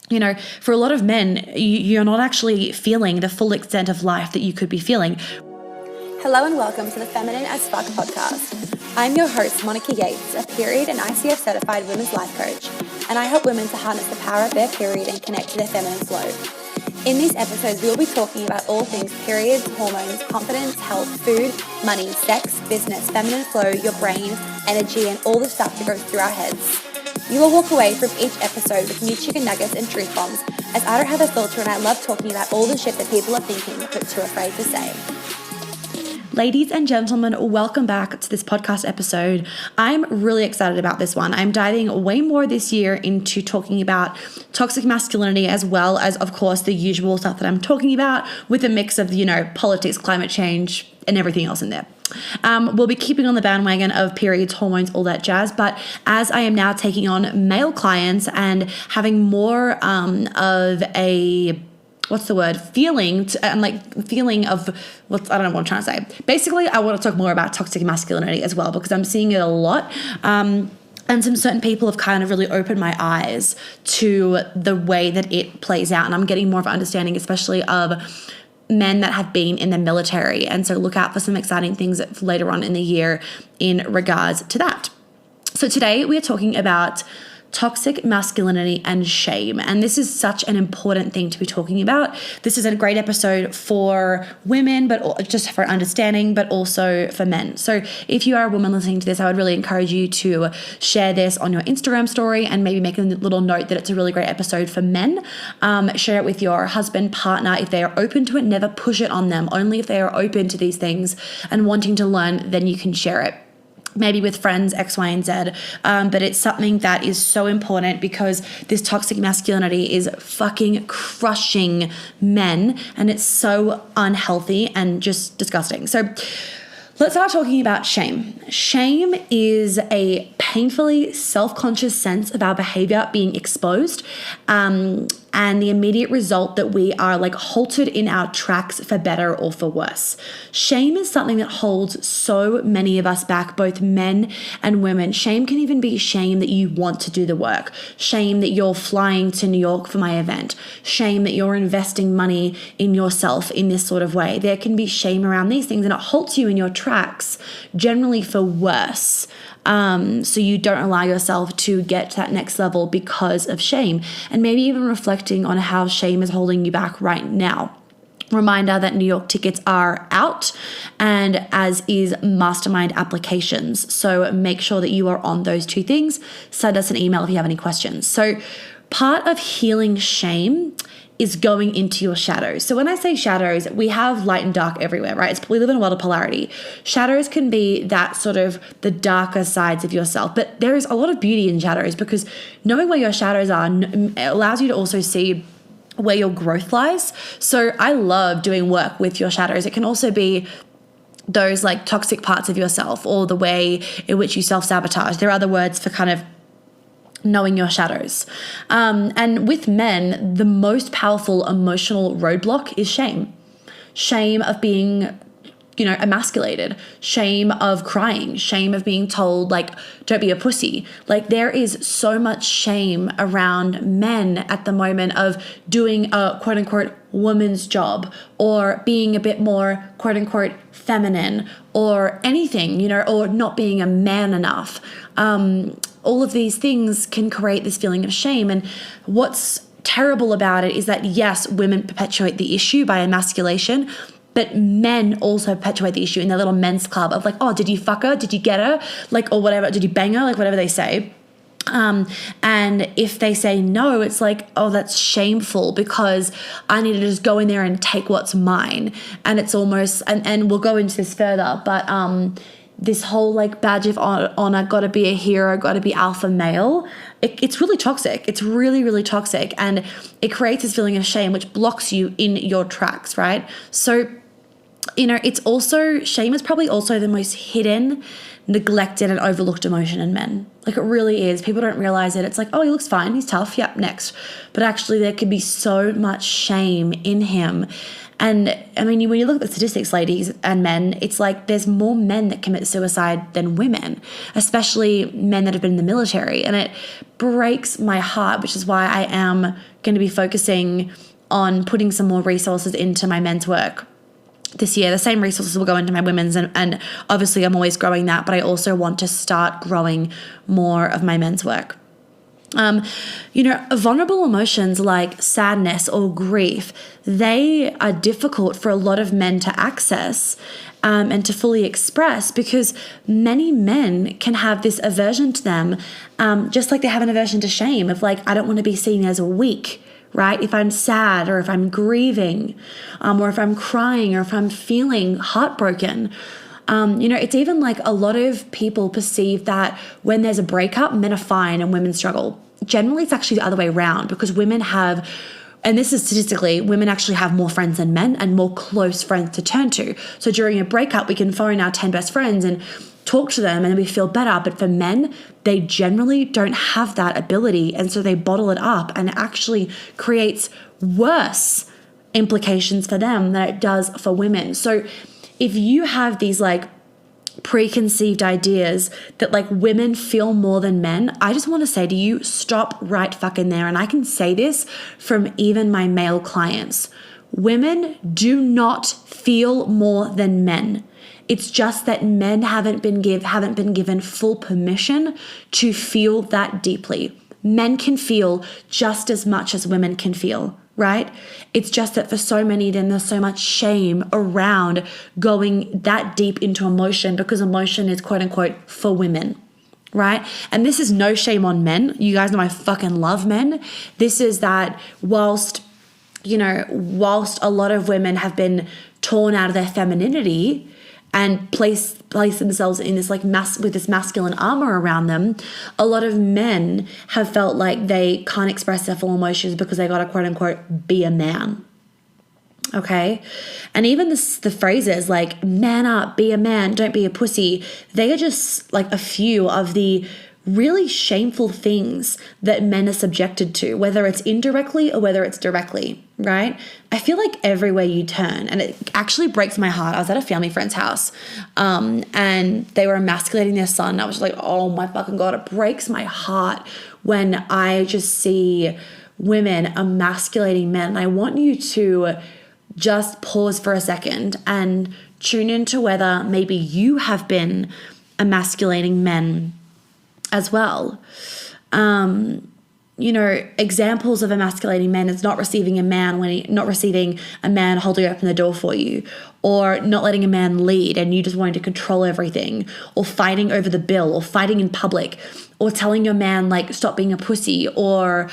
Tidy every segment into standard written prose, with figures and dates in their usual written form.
for a lot of men, you're not actually feeling the full extent of life that you could be feeling. Hello and welcome to the Feminine as Fuck podcast. I'm your host, Monica Yates, a period and ICF certified women's life coach, and I help women to harness the power of their period and connect to their feminine flow. In these episodes, we'll be talking about all things periods, hormones, confidence, health, food, money, sex, business, feminine flow, your brain, energy, and all the stuff that goes through our heads. You will walk away from each episode with new chicken nuggets and truth bombs, as I don't have a filter and I love talking about all the shit that people are thinking but too afraid to say. Ladies and gentlemen, welcome back to this podcast episode. I'm really excited about this one. I'm diving way more this year into talking about toxic masculinity, as well as, of course, the usual stuff that I'm talking about, with a mix of, politics, climate change, and everything else in there. We'll be keeping on the bandwagon of periods, hormones, all that jazz. But as I am now taking on male clients and having more of a feeling of I don't know what I'm trying to say. Basically, I want to talk more about toxic masculinity as well, because I'm seeing it a lot. And some certain people have kind of really opened my eyes to the way that it plays out. And I'm getting more of an understanding, especially of men that have been in the military. And so look out for some exciting things later on in the year in regards to that. So today we are talking about toxic masculinity and shame. And this is such an important thing to be talking about. This is a great episode for women, but just for understanding, but also for men. So if you are a woman listening to this, I would really encourage you to share this on your Instagram story and maybe make a little note that it's a really great episode for men. Share it with your husband, partner, if they are open to it. Never push it on them. Only if they are open to these things and wanting to learn, then you can share it. Maybe with friends, X, Y, and Z. But it's something that is so important, because this toxic masculinity is fucking crushing men, and it's so unhealthy and just disgusting. So let's start talking about shame. Shame is a painfully self-conscious sense of our behavior being exposed, and the immediate result that we are halted in our tracks for better or for worse. Shame is something that holds so many of us back, both men and women. Shame can even be shame that you want to do the work. Shame that you're flying to New York for my event. Shame that you're investing money in yourself in this sort of way. There can be shame around these things, and it halts you in your tracks, generally for worse. So you don't allow yourself to get to that next level because of shame, and maybe even reflecting on how shame is holding you back right now. Reminder that New York tickets are out, and as is mastermind applications. So make sure that you are on those two things. Send us an email if you have any questions. So part of healing shame is going into your shadows. So when I say shadows, we have light and dark everywhere, right? We live in a world of polarity. Shadows can be that sort of the darker sides of yourself, but there is a lot of beauty in shadows, because knowing where your shadows are allows you to also see where your growth lies. So I love doing work with your shadows. It can also be those toxic parts of yourself, or the way in which you self-sabotage. There are other words for kind of knowing your shadows. And with men, the most powerful emotional roadblock is shame. Shame of being, emasculated. Shame of crying. Shame of being told, don't be a pussy. There is so much shame around men at the moment of doing a quote unquote woman's job, or being a bit more quote unquote feminine, or anything, or not being a man enough. All of these things can create this feeling of shame. And what's terrible about it is that, yes, women perpetuate the issue by emasculation, but men also perpetuate the issue in their little men's club of oh, did you fuck her? Did you get her? Or whatever. Did you bang her? Whatever they say. And if they say no, it's oh, that's shameful, because I need to just go in there and take what's mine. And it's almost, and we'll go into this further, but this whole badge of honor, gotta be a hero, gotta be alpha male, it's really toxic. It's really, really toxic. And it creates this feeling of shame, which blocks you in your tracks, right? So it's also, shame is probably also the most hidden, neglected, and overlooked emotion in men. Like, it really is. People don't realize it. It's like, oh, he looks fine, he's tough, yep, next. But actually there could be so much shame in him. And I mean, when you look at the statistics, ladies and men, it's like there's more men that commit suicide than women, especially men that have been in the military. And it breaks my heart, which is why I am going to be focusing on putting some more resources into my men's work this year. The same resources will go into my women's, and obviously I'm always growing that, but I also want to start growing more of my men's work. Vulnerable emotions like sadness or grief, they are difficult for a lot of men to access and to fully express, because many men can have this aversion to them, just like they have an aversion to shame of like, I don't want to be seen as weak, right? If I'm sad, or if I'm grieving, or if I'm crying, or if I'm feeling heartbroken. It's even like a lot of people perceive that when there's a breakup, men are fine and women struggle. Generally, it's actually the other way around, because women have, and this is statistically, women actually have more friends than men and more close friends to turn to. So during a breakup, we can phone our 10 best friends and talk to them and we feel better. But for men, they generally don't have that ability. And so they bottle it up, and it actually creates worse implications for them than it does for women. So if you have these like preconceived ideas that like women feel more than men, I just want to say to you, stop right fucking there. And I can say this from even my male clients. Women do not feel more than men. It's just that men haven't been given full permission to feel that deeply. Men can feel just as much as women can feel, right? It's just that for so many, then there's so much shame around going that deep into emotion, because emotion is quote unquote for women, right? And this is no shame on men. You guys know I fucking love men. This is that whilst a lot of women have been torn out of their femininity and place themselves in this like with this masculine armor around them, a lot of men have felt like they can't express their full emotions because they gotta quote unquote be a man. Okay. And even the phrases like man up, be a man, don't be a pussy, they are just like a few of the really shameful things that men are subjected to, whether it's indirectly or whether it's directly, right? I feel like everywhere you turn, and it actually breaks my heart. I was at a family friend's house and they were emasculating their son. I was just like, oh my fucking God, it breaks my heart when I just see women emasculating men. And I want you to just pause for a second and tune into whether maybe you have been emasculating men as well. Examples of emasculating men is not receiving a man holding open the door for you, or not letting a man lead and you just wanting to control everything, or fighting over the bill, or fighting in public, or telling your man like stop being a pussy, or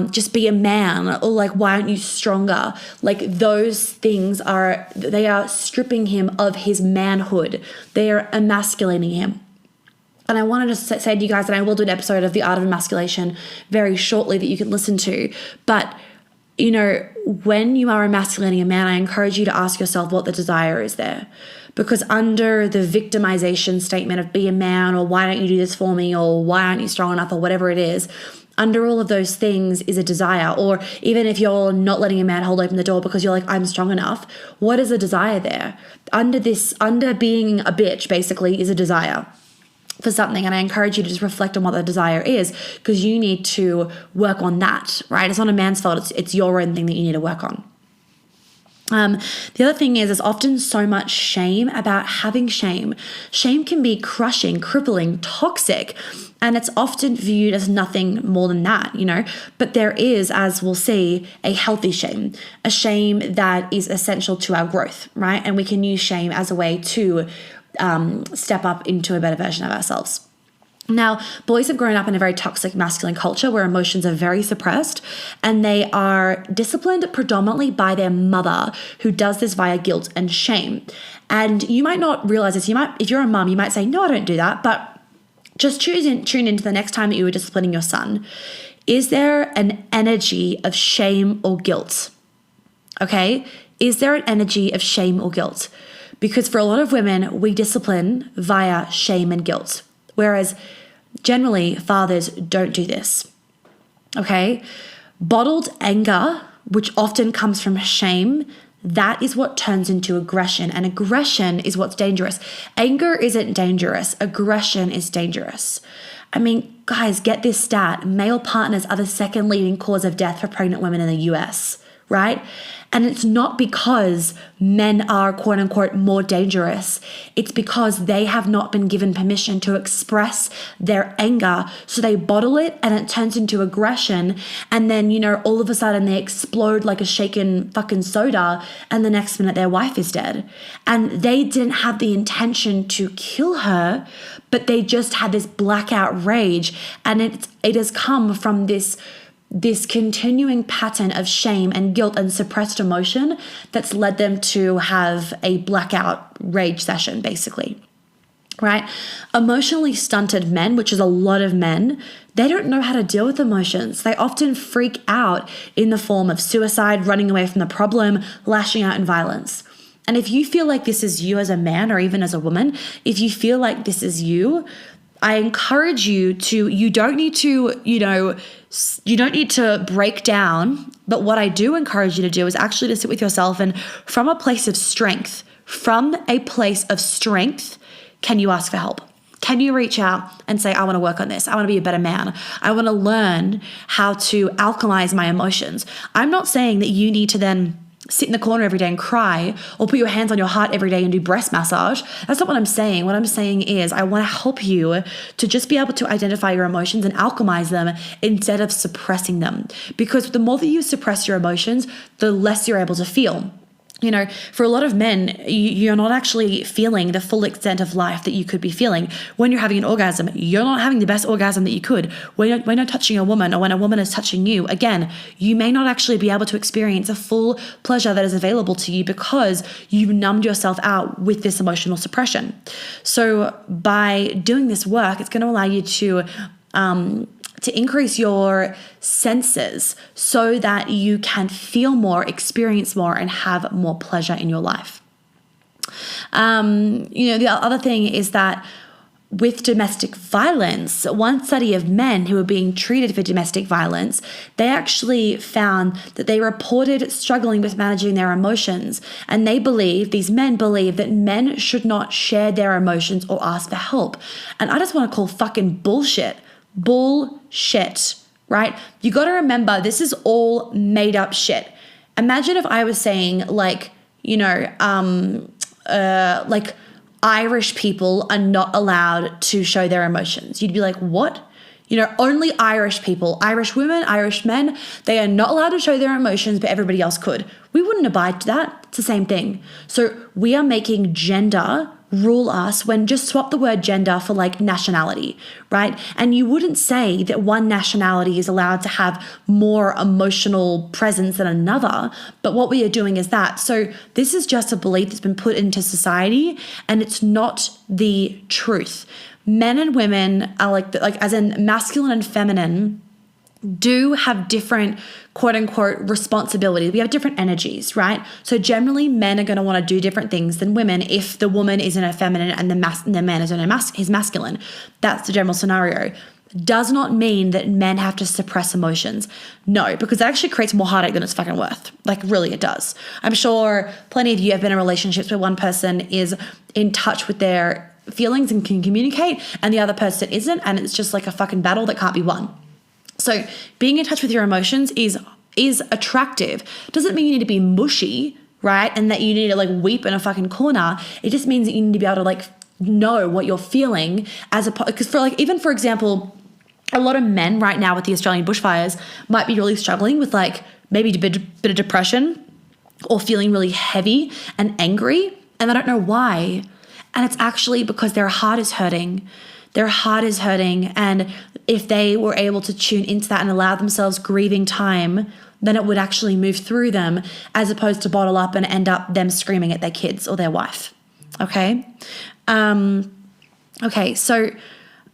just be a man, or like why aren't you stronger? Like those things are stripping him of his manhood. They are emasculating him. And I wanted to say to you guys, and I will do an episode of The Art of Emasculation very shortly that you can listen to. But, when you are emasculating a man, I encourage you to ask yourself what the desire is there. Because under the victimization statement of be a man, or why don't you do this for me, or why aren't you strong enough, or whatever it is, under all of those things is a desire. Or even if you're not letting a man hold open the door because you're like, I'm strong enough, what is the desire there? Under being a bitch, basically, is a desire for something. And I encourage you to just reflect on what the desire is, because you need to work on that, right? It's not a man's fault. It's your own thing that you need to work on. The other thing is, there's often so much shame about having shame. Shame can be crushing, crippling, toxic, and it's often viewed as nothing more than that, But there is, as we'll see, a healthy shame, a shame that is essential to our growth, right? And we can use shame as a way to step up into a better version of ourselves. Now, boys have grown up in a very toxic masculine culture where emotions are very suppressed, and they are disciplined predominantly by their mother, who does this via guilt and shame. And you might not realize this. If you're a mum, you might say, no, I don't do that. But just tune into the next time that you were disciplining your son. Is there an energy of shame or guilt? Okay? Is there an energy of shame or guilt? Because for a lot of women, we discipline via shame and guilt, whereas generally fathers don't do this. Okay? Bottled anger, which often comes from shame, that is what turns into aggression, and aggression is what's dangerous. Anger isn't dangerous. Aggression is dangerous. I mean, guys, get this stat. Male partners are the second leading cause of death for pregnant women in the US, right? And it's not because men are quote unquote more dangerous. It's because they have not been given permission to express their anger. So they bottle it and it turns into aggression. And then, all of a sudden they explode like a shaken fucking soda. And the next minute their wife is dead. And they didn't have the intention to kill her, but they just had this blackout rage. And it has come from this continuing pattern of shame and guilt and suppressed emotion that's led them to have a blackout rage session, basically, right? Emotionally stunted men, which is a lot of men, they don't know how to deal with emotions. They often freak out in the form of suicide, running away from the problem, lashing out in violence. And if you feel like this is you as a man or even as a woman, if you feel like this is you, I encourage you to, you don't need to break down, but what I do encourage you to do is actually to sit with yourself and from a place of strength, can you ask for help? Can you reach out and say, I want to work on this. I want to be a better man. I want to learn how to alchemize my emotions. I'm not saying that you need to then sit in the corner every day and cry or put your hands on your heart every day and do breast massage. That's not what I'm saying. What I'm saying is I want to help you to just be able to identify your emotions and alchemize them instead of suppressing them. Because the more that you suppress your emotions, the less you're able to feel. For a lot of men, you're not actually feeling the full extent of life that you could be feeling. When you're having an orgasm, you're not having the best orgasm that you could. When you're touching a woman or when a woman is touching you, again, you may not actually be able to experience a full pleasure that is available to you because you've numbed yourself out with this emotional suppression. So by doing this work, it's going to allow you to increase your senses so that you can feel more, experience more, and have more pleasure in your life. The other thing is that with domestic violence, one study of men who were being treated for domestic violence, they actually found that they reported struggling with managing their emotions. And these men believe that men should not share their emotions or ask for help. And I just want to call fucking bullshit, right? You got to remember, this is all made up shit. Imagine if I was saying like Irish people are not allowed to show their emotions. You'd be like, what? Only Irish people, Irish women, Irish men, they are not allowed to show their emotions, but everybody else could. We wouldn't abide to that. It's the same thing. So we are making gender rule us when just swap the word gender for like nationality, right? And you wouldn't say that one nationality is allowed to have more emotional presence than another, but what we are doing is that. So this is just a belief that's been put into society and it's not the truth. Men and women are like as in masculine and feminine do have different quote unquote responsibilities. We have different energies, right? So generally men are going to want to do different things than women if the woman is in her feminine and the man is in his masculine. That's the general scenario. Does not mean that men have to suppress emotions. No, because that actually creates more heartache than it's fucking worth. Like really it does. I'm sure plenty of you have been in relationships where one person is in touch with their feelings and can communicate and the other person isn't, and it's just like a fucking battle that can't be won. So being in touch with your emotions is attractive. Doesn't mean you need to be mushy, right? And that you need to like weep in a fucking corner. It just means that you need to be able to like know what you're feeling because for example, a lot of men right now with the Australian bushfires might be really struggling with like maybe a bit of depression or feeling really heavy and angry and they don't know why. And it's actually because their heart is hurting. Their heart is hurting. And if they were able to tune into that and allow themselves grieving time, then it would actually move through them as opposed to bottle up and end up them screaming at their kids or their wife. Okay. So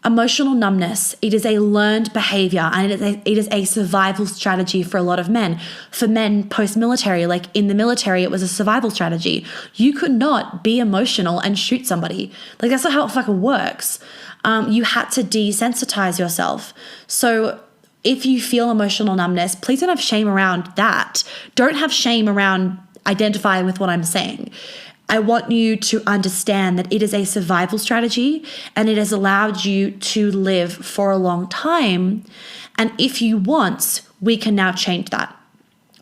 Emotional numbness, it is a learned behavior, and it is a survival strategy for a lot of men. For men post-military, like in the military, it was a survival strategy. You could not be emotional and shoot somebody. Like, that's not how it fucking works. You had to desensitize yourself. So if you feel emotional numbness, please don't have shame around that. Don't have shame around identifying with what I'm saying. I want you to understand that it is a survival strategy, and it has allowed you to live for a long time. And if you want, we can now change that,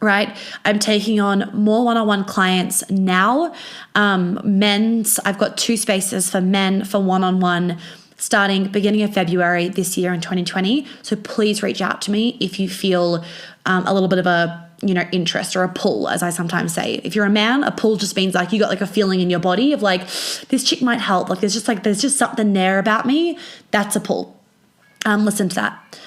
right? I'm taking on more one-on-one clients now. I've got 2 spaces for men for one-on-one starting beginning of February this year in 2020. So please reach out to me if you feel a little bit of a interest or a pull, as I sometimes say. If you're a man, a pull just means like you got like a feeling in your body of like, this chick might help. Like there's just something there about me. That's a pull. Listen to that.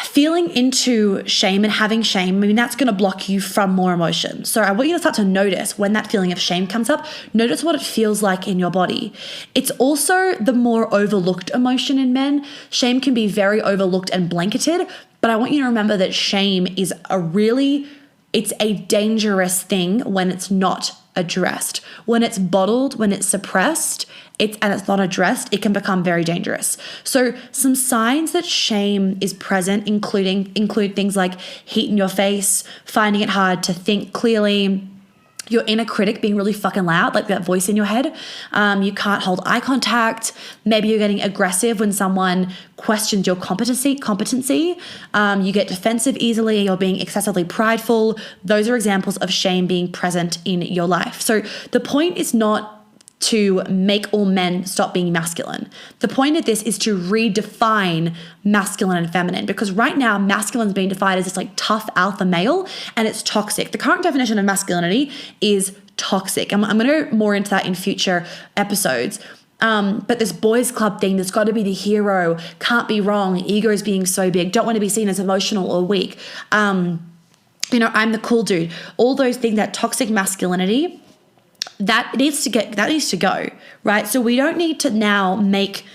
Feeling into shame and having shame, that's going to block you from more emotion. So I want you to start to notice when that feeling of shame comes up, notice what it feels like in your body. It's also the more overlooked emotion in men. Shame can be very overlooked and blanketed, but I want you to remember that shame is it's a dangerous thing when it's not addressed. When it's bottled, when it's suppressed, and it's not addressed, it can become very dangerous. So some signs that shame is present include things like heat in your face, finding it hard to think clearly, your inner critic being really fucking loud, like that voice in your head. You can't hold eye contact. Maybe you're getting aggressive when someone questions your competency. You get defensive easily. You're being excessively prideful. Those are examples of shame being present in your life. So the point is not to make all men stop being masculine. The point of this is to redefine masculine and feminine, because right now masculine is being defined as this like tough alpha male, and it's toxic. The current definition of masculinity is toxic. I'm going to go more into that in future episodes. But this boys club thing, there's got to be the hero, can't be wrong, ego is being so big, don't want to be seen as emotional or weak. I'm the cool dude. All those things, that toxic masculinity, that needs to go, right? So we don't need to now make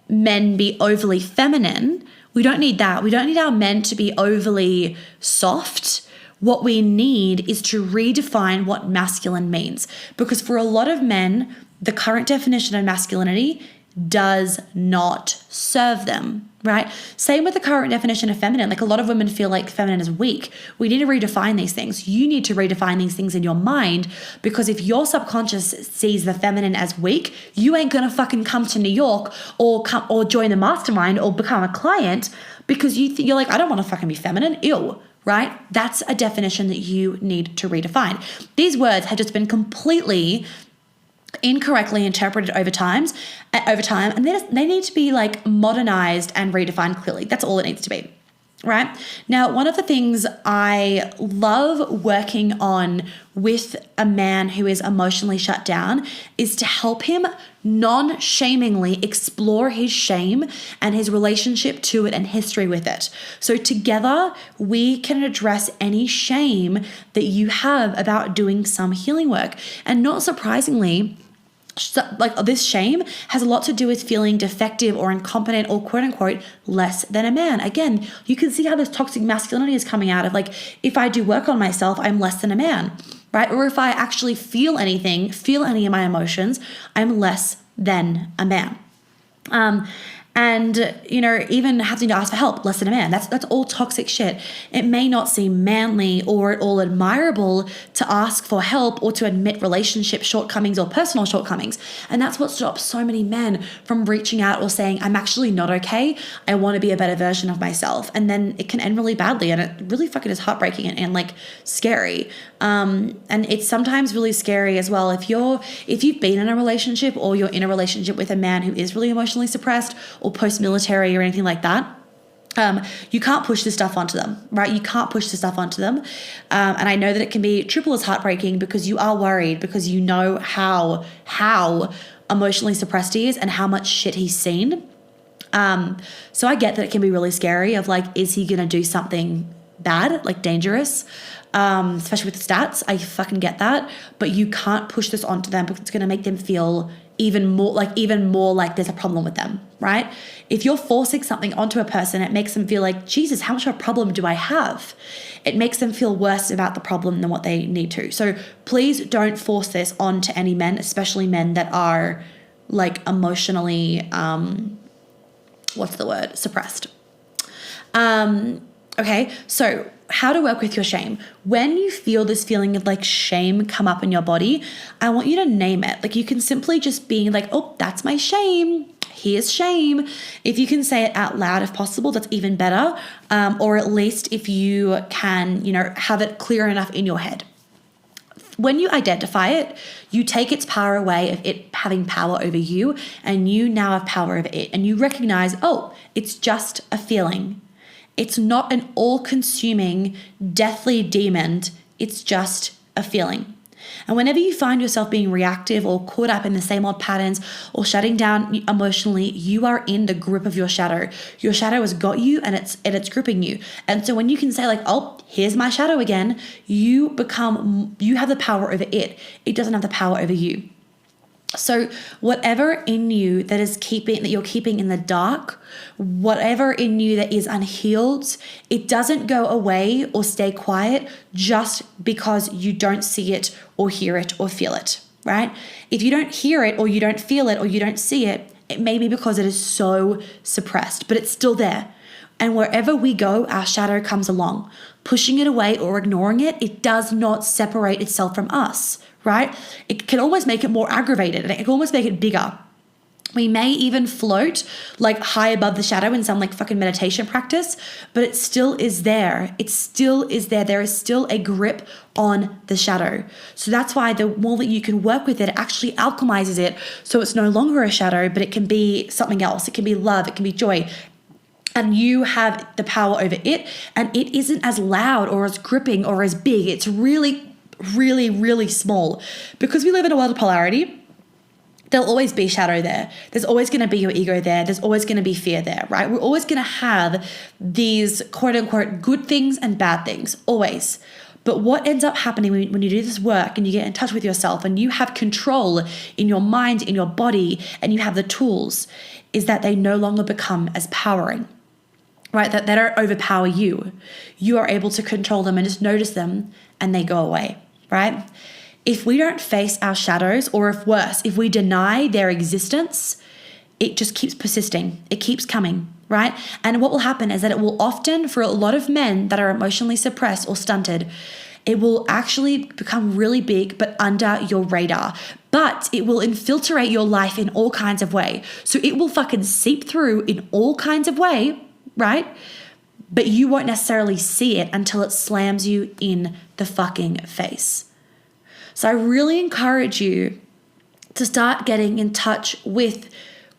men be overly feminine. We don't need that. We don't need our men to be overly soft. What we need is to redefine what masculine means. Because for a lot of men, the current definition of masculinity does not serve them, right? Same with the current definition of feminine. Like, a lot of women feel like feminine is weak. We need to redefine these things. You need to redefine these things in your mind, because if your subconscious sees the feminine as weak, you ain't gonna fucking come to New York or join the mastermind or become a client, because you're like, I don't want to fucking be feminine. Ew. Right? That's a definition that you need to redefine. These words have just been completely incorrectly interpreted over time, and they need to be like modernized and redefined clearly. That's all it needs to be, right? Now, one of the things I love working on with a man who is emotionally shut down is to help him non-shamingly explore his shame and his relationship to it and history with it. So together we can address any shame that you have about doing some healing work. And not surprisingly, like, this shame has a lot to do with feeling defective or incompetent or quote unquote less than a man. Again, you can see how this toxic masculinity is coming out of, like, if I do work on myself, I'm less than a man, right? Or if I actually feel any of my emotions, I'm less than a man. And, even having to ask for help, less than a man. That's all toxic shit. It may not seem manly or at all admirable to ask for help or to admit relationship shortcomings or personal shortcomings. And that's what stops so many men from reaching out or saying, I'm actually not okay. I want to be a better version of myself. And then it can end really badly. And it really fucking is heartbreaking and like scary. And it's sometimes really scary as well if you've been in a relationship or you're in a relationship with a man who is really emotionally suppressed or post-military or anything like that. You can't push this stuff onto them, right? You can't push this stuff onto them. And I know that it can be triple as heartbreaking because you are worried, because you know how emotionally suppressed he is and how much shit he's seen. So I get that it can be really scary of like, is he going to do something bad, like dangerous? Especially with the stats. I fucking get that. But you can't push this onto them because it's going to make them feel even more like there's a problem with them, right? If you're forcing something onto a person, it makes them feel like, Jesus, how much of a problem do I have? It makes them feel worse about the problem than what they need to. So please don't force this onto any men, especially men that are like emotionally, suppressed. Okay, so how to work with your shame. When you feel this feeling of like shame come up in your body, I want you to name it. Like you can simply just be like, oh, that's my shame. Here's shame. If you can say it out loud, if possible, that's even better. Or at least if you can, have it clear enough in your head. When you identify it, you take its power away of it having power over you, and you now have power over it. And you recognize, oh, it's just a feeling. It's not an all-consuming, deathly demon. It's just a feeling. And whenever you find yourself being reactive or caught up in the same old patterns or shutting down emotionally, you are in the grip of your shadow. Your shadow has got you and it's gripping you. And so when you can say like, oh, here's my shadow again, you have the power over it. It doesn't have the power over you. So whatever in you that you're keeping in the dark, whatever in you that is unhealed, it doesn't go away or stay quiet just because you don't see it or hear it or feel it, right? If you don't hear it or you don't feel it or you don't see it, it may be because it is so suppressed, but it's still there. And wherever we go, our shadow comes along. Pushing it away or ignoring it, it does not separate itself from us, right? It can almost make it more aggravated and it can almost make it bigger. We may even float like high above the shadow in some like fucking meditation practice, but it still is there. It still is there. There is still a grip on the shadow. So that's why the more that you can work with it, it actually alchemizes it. So it's no longer a shadow, but it can be something else. It can be love. It can be joy. And you have the power over it. And it isn't as loud or as gripping or as big. It's really, really, really small. Because we live in a world of polarity, there'll always be shadow there. There's always going to be your ego there. There's always going to be fear there, right? We're always going to have these quote unquote good things and bad things, always. But what ends up happening when you do this work and you get in touch with yourself and you have control in your mind, in your body, and you have the tools, is that they no longer become as powering, right? That they don't overpower you. You are able to control them and just notice them and they go away, right? If we don't face our shadows, or if worse, if we deny their existence, it just keeps persisting. It keeps coming, right? And what will happen is that it will often, for a lot of men that are emotionally suppressed or stunted, it will actually become really big, but under your radar. But it will infiltrate your life in all kinds of ways. So it will fucking seep through in all kinds of ways, right? But you won't necessarily see it until it slams you in the fucking face. So I really encourage you to start getting in touch with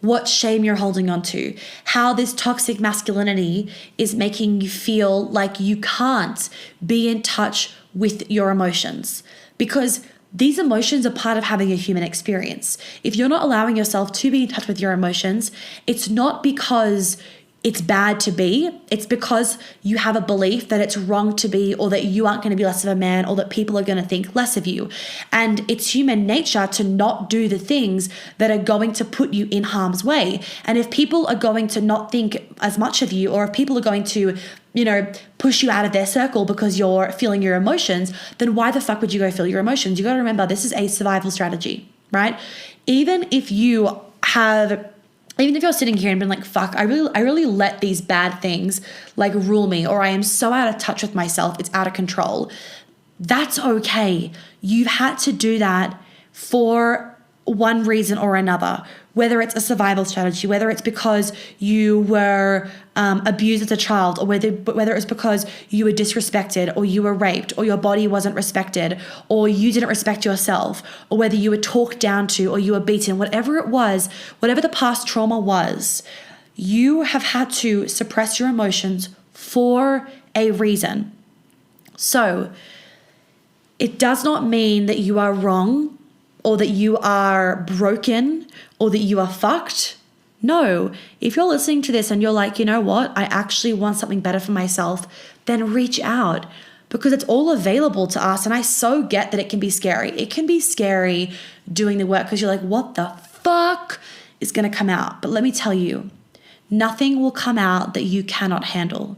what shame you're holding on to, how this toxic masculinity is making you feel like you can't be in touch with your emotions, because these emotions are part of having a human experience. If you're not allowing yourself to be in touch with your emotions, it's not because it's bad to be. It's because you have a belief that it's wrong to be, or that you aren't going to be less of a man, or that people are going to think less of you. And it's human nature to not do the things that are going to put you in harm's way. And if people are going to not think as much of you, or if people are going to, push you out of their circle because you're feeling your emotions, then why the fuck would you go feel your emotions? You got to remember, this is a survival strategy, right? Even if you're sitting here and been like, fuck, I really let these bad things like rule me, or I am so out of touch with myself, it's out of control. That's okay. You've had to do that for one reason or another, whether it's a survival strategy, whether it's because you were abused as a child, or whether it's because you were disrespected, or you were raped, or your body wasn't respected, or you didn't respect yourself, or whether you were talked down to, or you were beaten, whatever it was, whatever the past trauma was, you have had to suppress your emotions for a reason. So it does not mean that you are wrong, or that you are broken, or that you are fucked. No, if you're listening to this and you're like, you know what, I actually want something better for myself, then reach out, because it's all available to us. And I so get that it can be scary. It can be scary doing the work because you're like, what the fuck is going to come out. But let me tell you, nothing will come out that you cannot handle.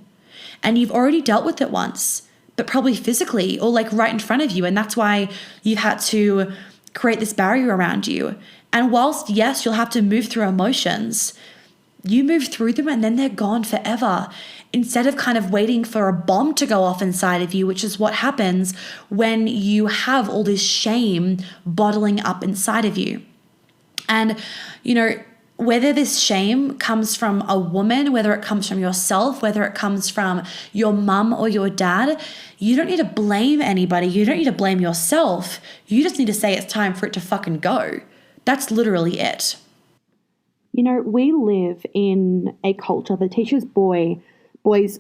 And you've already dealt with it once, but probably physically or like right in front of you. And that's why you've had to create this barrier around you. And whilst, yes, you'll have to move through emotions, you move through them and then they're gone forever. Instead of kind of waiting for a bomb to go off inside of you, which is what happens when you have all this shame bottling up inside of you. And, whether this shame comes from a woman, whether it comes from yourself, whether it comes from your mum or your dad, you don't need to blame anybody. You don't need to blame yourself. You just need to say it's time for it to fucking go. That's literally it. We live in a culture that teaches boys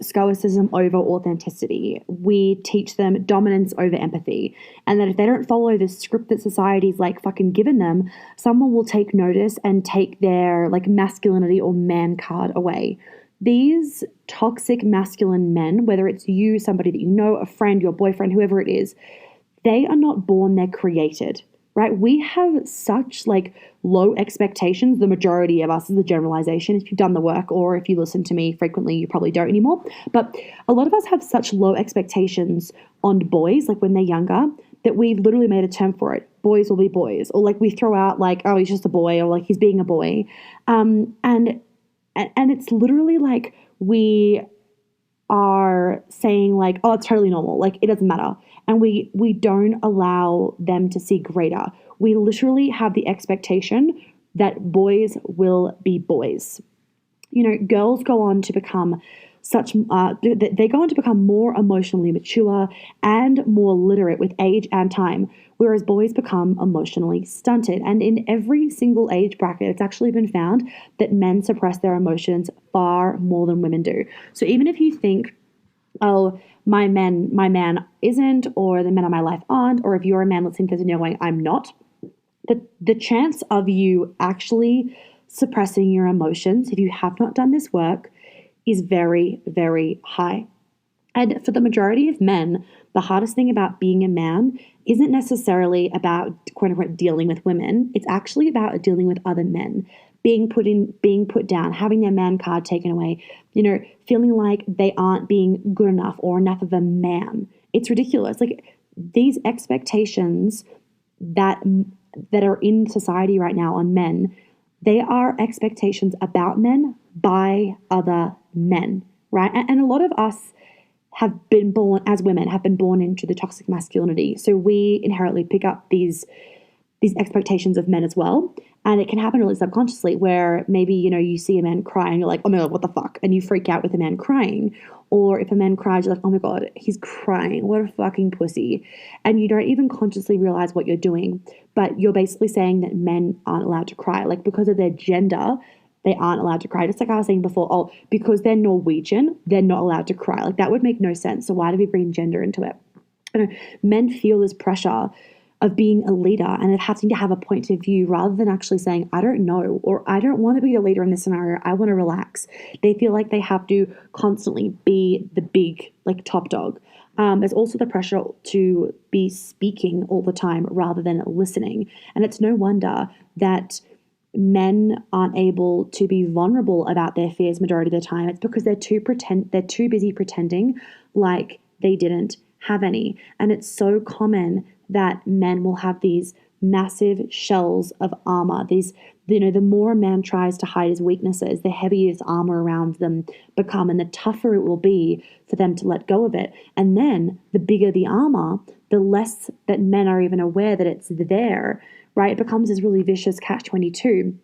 stoicism over authenticity. We teach them dominance over empathy. And that if they don't follow the script that society's like fucking given them, someone will take notice and take their like masculinity or man card away. These toxic masculine men, whether it's you, somebody that you know, a friend, your boyfriend, whoever it is, they are not born, they're created. Right? We have such like low expectations. The majority of us is the generalization. If you've done the work or if you listen to me frequently, you probably don't anymore. But a lot of us have such low expectations on boys, like when they're younger, that we've literally made a term for it. Boys will be boys. Or like we throw out like, oh, he's just a boy, or like he's being a boy. And it's literally like we are saying like, oh, it's totally normal. Like it doesn't matter. And we don't allow them to see greater. We literally have the expectation that boys will be boys. Girls go on to become they go on to become more emotionally mature and more literate with age and time, whereas boys become emotionally stunted. And in every single age bracket, it's actually been found that men suppress their emotions far more than women do. So even if you think, oh, my man isn't, or the men in my life aren't, or if you're a man listening to this and you're going, I'm not, the chance of you actually suppressing your emotions, if you have not done this work, is very, very high. And for the majority of men, the hardest thing about being a man isn't necessarily about, quote unquote, dealing with women. It's actually about dealing with other men. Being put down, having their man card taken away, feeling like they aren't being good enough or enough of a man. It's ridiculous. Like these expectations that are in society right now on men, they are expectations about men by other men, right? And a lot of us have been born as women, have been born into the toxic masculinity. So we inherently pick up these expectations of men as well. And it can happen really subconsciously where maybe, you see a man cry and you're like, oh my God, what the fuck? And you freak out with a man crying. Or if a man cries, you're like, oh my God, he's crying. What a fucking pussy. And you don't even consciously realize what you're doing. But you're basically saying that men aren't allowed to cry. Like because of their gender, they aren't allowed to cry. Just like I was saying before, oh, because they're Norwegian, they're not allowed to cry. Like that would make no sense. So why do we bring gender into it? Men feel this pressure of being a leader and of having to have a point of view rather than actually saying, I don't know, or I don't want to be the leader in this scenario. I want to relax. They feel like they have to constantly be the big, like top dog. There's also the pressure to be speaking all the time rather than listening. And it's no wonder that men aren't able to be vulnerable about their fears majority of the time. It's because they're too busy pretending like they didn't have any. And it's so common that men will have these massive shells of armor. These, the more a man tries to hide his weaknesses, the heavier his armor around them become, and the tougher it will be for them to let go of it. And then the bigger the armor, the less that men are even aware that it's there, right? It becomes this really vicious catch-22.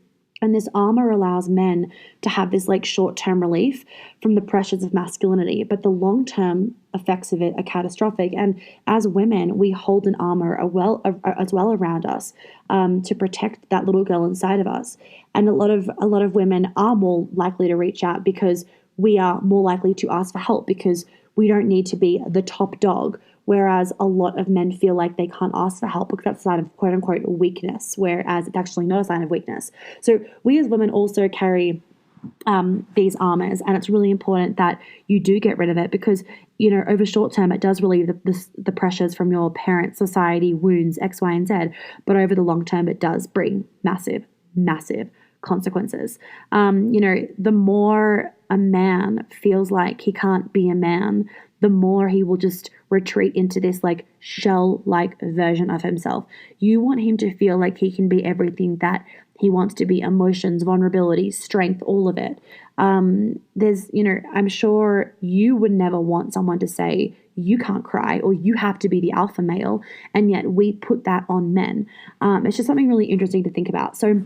And this armor allows men to have this like short-term relief from the pressures of masculinity, but the long-term effects of it are catastrophic. And as women, we hold an armor as well around us to protect that little girl inside of us. And a lot of women are more likely to reach out because we are more likely to ask for help because we don't need to be the top dog. Whereas a lot of men feel like they can't ask for help because that's a sign of quote unquote weakness, whereas it's actually not a sign of weakness. So we as women also carry these armors, and it's really important that you do get rid of it because, over short term, it does relieve the pressures from your parents, society, wounds, X, Y, and Z. But over the long term, it does bring massive massive consequences. The more a man feels like he can't be a man, the more he will just retreat into this like shell-like version of himself. You want him to feel like he can be everything that he wants to be: emotions, vulnerability, strength, all of it. I'm sure you would never want someone to say you can't cry or you have to be the alpha male, and yet we put that on men. It's just something really interesting to think about. So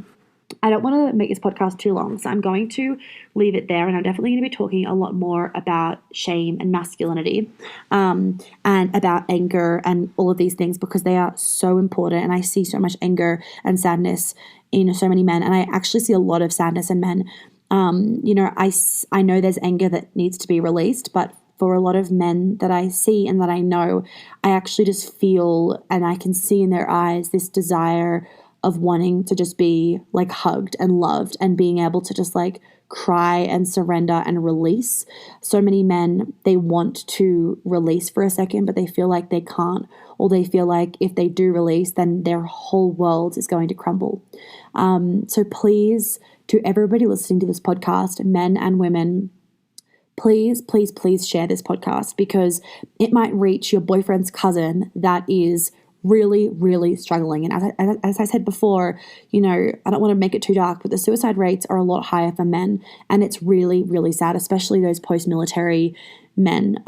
I don't want to make this podcast too long, so I'm going to leave it there, and I'm definitely going to be talking a lot more about shame and masculinity, and about anger and all of these things, because they are so important, and I see so much anger and sadness in so many men, and I actually see a lot of sadness in men. I know there's anger that needs to be released, but for a lot of men that I see and that I know, I actually just feel, and I can see in their eyes, this desire of wanting to just be like hugged and loved and being able to just like cry and surrender and release. So many men, they want to release for a second, but they feel like they can't, or they feel like if they do release, then their whole world is going to crumble. So please, to everybody listening to this podcast, men and women, please, please, please share this podcast, because it might reach your boyfriend's cousin that is really, really struggling. And as I said before, I don't want to make it too dark, but the suicide rates are a lot higher for men. And it's really, really sad, especially those post-military men.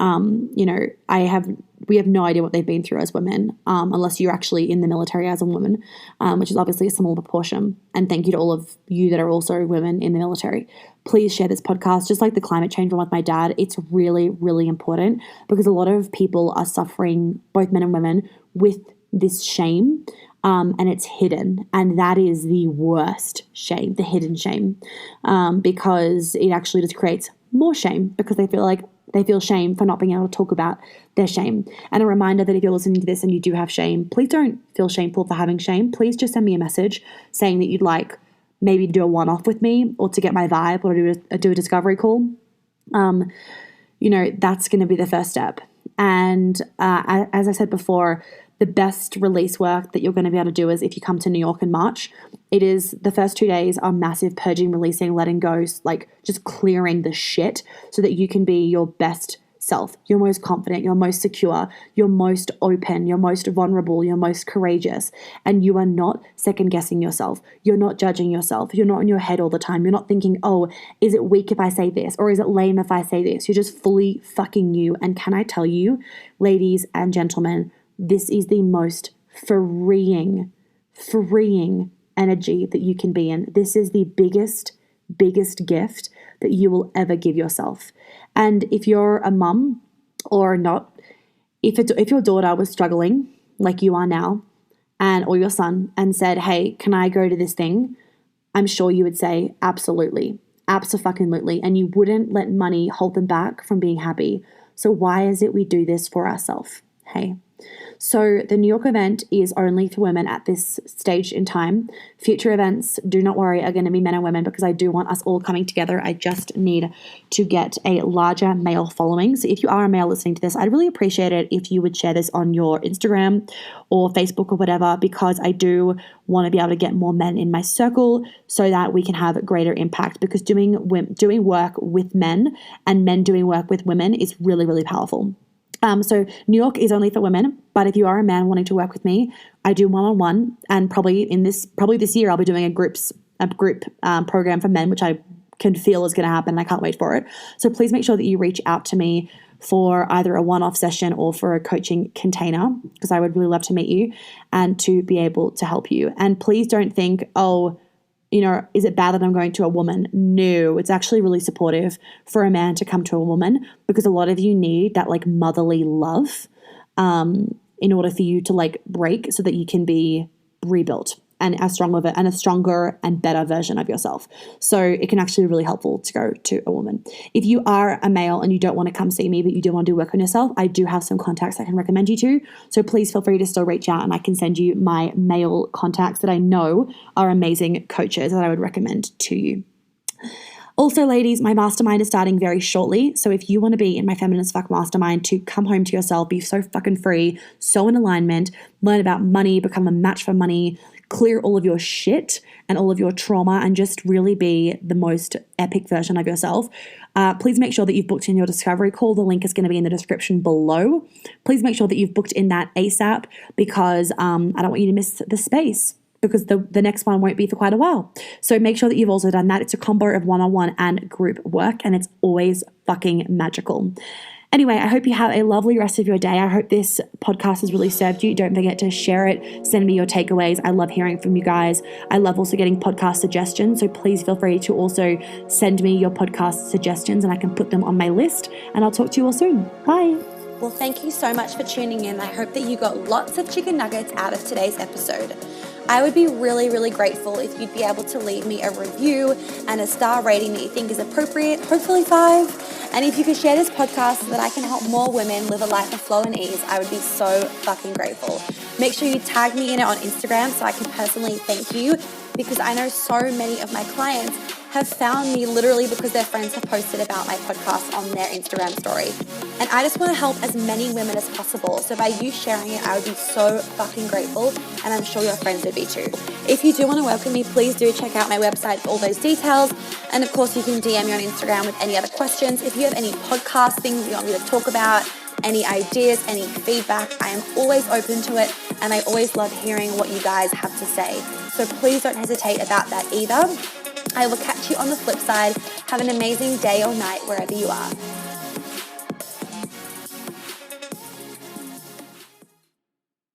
We have no idea what they've been through as women, unless you're actually in the military as a woman, which is obviously a small proportion. And thank you to all of you that are also women in the military. Please share this podcast. Just like the climate change one with my dad, it's really, really important, because a lot of people are suffering, both men and women, with this shame, and it's hidden, and that is the worst shame, the hidden shame, because it actually just creates more shame, because they feel shame for not being able to talk about their shame. And a reminder that if you're listening to this and you do have shame, please don't feel shameful for having shame. Please just send me a message saying that you'd like maybe to do a one-off with me, or to get my vibe, or do a discovery call. That's going to be the first step. And as I said before, the best release work that you're going to be able to do is if you come to New York in March. It is the first 2 days are massive purging, releasing, letting go, like just clearing the shit so that you can be your best self, your most confident, your most secure, your most open, your most vulnerable, your most courageous. And you are not second guessing yourself. You're not judging yourself. You're not in your head all the time. You're not thinking, oh, is it weak if I say this? Or is it lame if I say this? You're just fully fucking you. And can I tell you, ladies and gentlemen, this is the most freeing energy that you can be in. This is the biggest gift that you will ever give yourself. And if you're a mum or not, if your daughter was struggling like you are now, or your son, and said, hey, can I go to this thing? I'm sure you would say, absolutely, abso-fucking-lutely. And you wouldn't let money hold them back from being happy. So why is it we do this for ourselves? Hey. So the New York event is only for women at this stage in time. Future events, do not worry, are going to be men and women, because I do want us all coming together. I just need to get a larger male following. So if you are a male listening to this, I'd really appreciate it if you would share this on your Instagram or Facebook or whatever, because I do want to be able to get more men in my circle so that we can have greater impact, because doing work with men and men doing work with women is really, really powerful. So New York is only for women, but if you are a man wanting to work with me, I do one-on-one, and probably this year I'll be doing a group program for men, which I can feel is going to happen, and I can't wait for it. So please make sure that you reach out to me for either a one-off session or for a coaching container, because I would really love to meet you and to be able to help you. And please don't think, oh, is it bad that I'm going to a woman? No, it's actually really supportive for a man to come to a woman, because a lot of you need that like motherly love in order for you to like break so that you can be rebuilt and a stronger and better version of yourself. So it can actually be really helpful to go to a woman. If you are a male and you don't want to come see me, but you do want to do work on yourself, I do have some contacts I can recommend you to. So please feel free to still reach out, and I can send you my male contacts that I know are amazing coaches that I would recommend to you. Also, ladies, my mastermind is starting very shortly. So if you want to be in my Feminine as Fuck mastermind to come home to yourself, be so fucking free, so in alignment, learn about money, become a match for money, clear all of your shit and all of your trauma and just really be the most epic version of yourself, please make sure that you've booked in your discovery call. The link is going to be in the description below. Please make sure that you've booked in that ASAP because I don't want you to miss the space, because the next one won't be for quite a while. So make sure that you've also done that. It's a combo of one-on-one and group work, and it's always fucking magical. Anyway, I hope you have a lovely rest of your day. I hope this podcast has really served you. Don't forget to share it. Send me your takeaways. I love hearing from you guys. I love also getting podcast suggestions. So please feel free to also send me your podcast suggestions and I can put them on my list. And I'll talk to you all soon. Bye. Well, thank you so much for tuning in. I hope that you got lots of chicken nuggets out of today's episode. I would be really, really grateful if you'd be able to leave me a review and a star rating that you think is appropriate, hopefully 5. And if you could share this podcast so that I can help more women live a life of flow and ease, I would be so fucking grateful. Make sure you tag me in it on Instagram so I can personally thank you, because I know so many of my clients have found me literally because their friends have posted about my podcast on their Instagram story. And I just want to help as many women as possible. So by you sharing it, I would be so fucking grateful, and I'm sure your friends would be too. If you do want to welcome me, please do check out my website for all those details. And of course, you can DM me on Instagram with any other questions. If you have any podcast things you want me to talk about, any ideas, any feedback, I am always open to it, and I always love hearing what you guys have to say. So please don't hesitate about that either. I will catch you on the flip side. Have an amazing day or night wherever you are.